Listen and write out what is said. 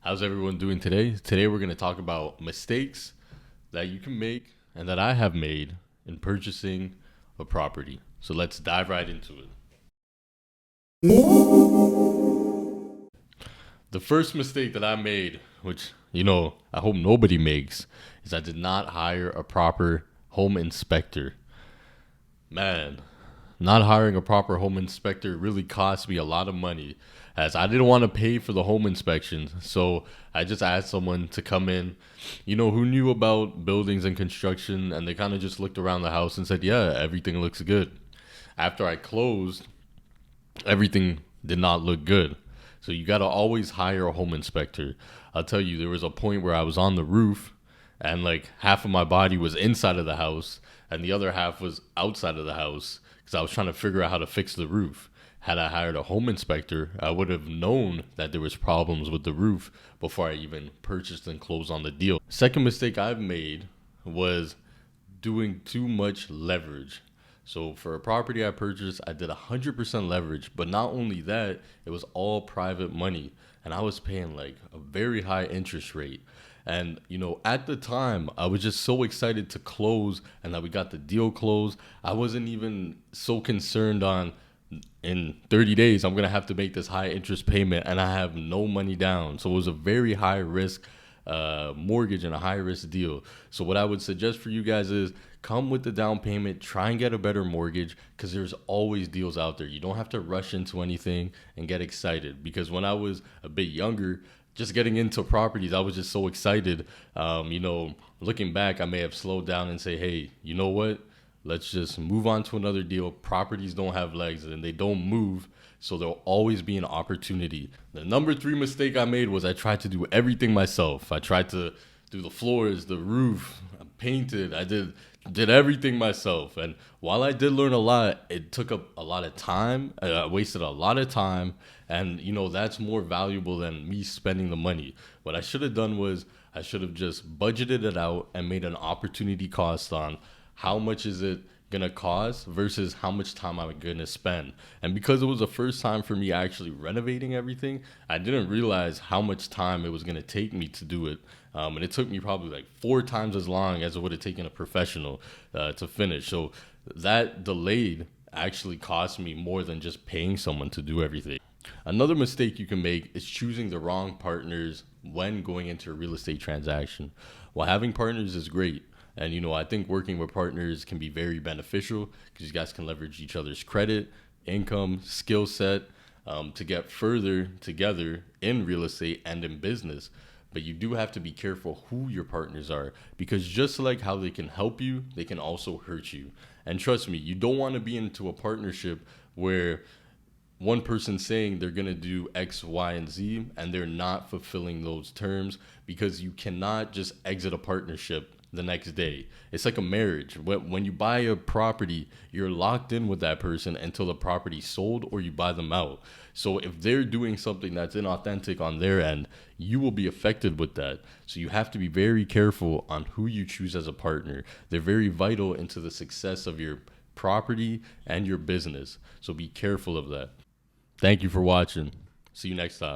How's everyone doing today? Today we're going to talk about mistakes that you can make and that I have made in purchasing a property. So let's dive right into it. The first mistake that I made, which, I hope nobody makes, is I did not hire a proper home inspector. Man, not hiring a proper home inspector really cost me a lot of money as I didn't want to pay for the home inspections. So I just asked someone to come in, who knew about buildings and construction, and they kind of just looked around the house and said, yeah, everything looks good. After I closed, everything did not look good. So you got to always hire a home inspector. I'll tell you, there was a point where I was on the roof and like half of my body was inside of the house and the other half was outside of the house because I was trying to figure out how to fix the roof. Had I hired a home inspector, I would have known that there was problems with the roof before I even purchased and closed on the deal. Second mistake I've made was doing too much leverage. So for a property I purchased, I did 100% leverage, but not only that, it was all private money and I was paying like a very high interest rate. And at the time, I was just so excited to close and that we got the deal closed. I wasn't even so concerned on in 30 days I'm going to have to make this high interest payment and I have no money down. So it was a very high risk mortgage and a high risk deal. So what I would suggest for you guys is come with the down payment, try and get a better mortgage because there's always deals out there. You don't have to rush into anything and get excited, because when I was a bit younger, just getting into properties, I was just so excited. Looking back, I may have slowed down and say, hey, you know what? Let's just move on to another deal. Properties don't have legs and they don't move. So there'll always be an opportunity. The number 3 mistake I made was I tried to do everything myself. I tried to do the floors, the roof, I painted. I did everything myself. And while I did learn a lot, it took up a lot of time. I wasted a lot of time. And, that's more valuable than me spending the money. What I should have done was I should have just budgeted it out and made an opportunity cost on how much is it gonna cost versus how much time I'm gonna spend. And because it was the first time for me actually renovating everything, I didn't realize how much time it was gonna take me to do it. And it took me probably like 4 times as long as it would have taken a professional to finish. So that delayed actually cost me more than just paying someone to do everything. Another mistake you can make is choosing the wrong partners when going into a real estate transaction. While having partners is great, and I think working with partners can be very beneficial because you guys can leverage each other's credit, income, skill set to get further together in real estate and in business. But you do have to be careful who your partners are, because just like how they can help you, they can also hurt you. And trust me, you don't want to be into a partnership where one person's saying they're going to do X, Y, and Z, and they're not fulfilling those terms, because you cannot just exit a partnership the next day. It's like a marriage. When you buy a property, you're locked in with that person until the property's sold or you buy them out. So if they're doing something that's inauthentic on their end, you will be affected with that. So you have to be very careful on who you choose as a partner. They're very vital into the success of your property and your business. So be careful of that. Thank you for watching. See you next time.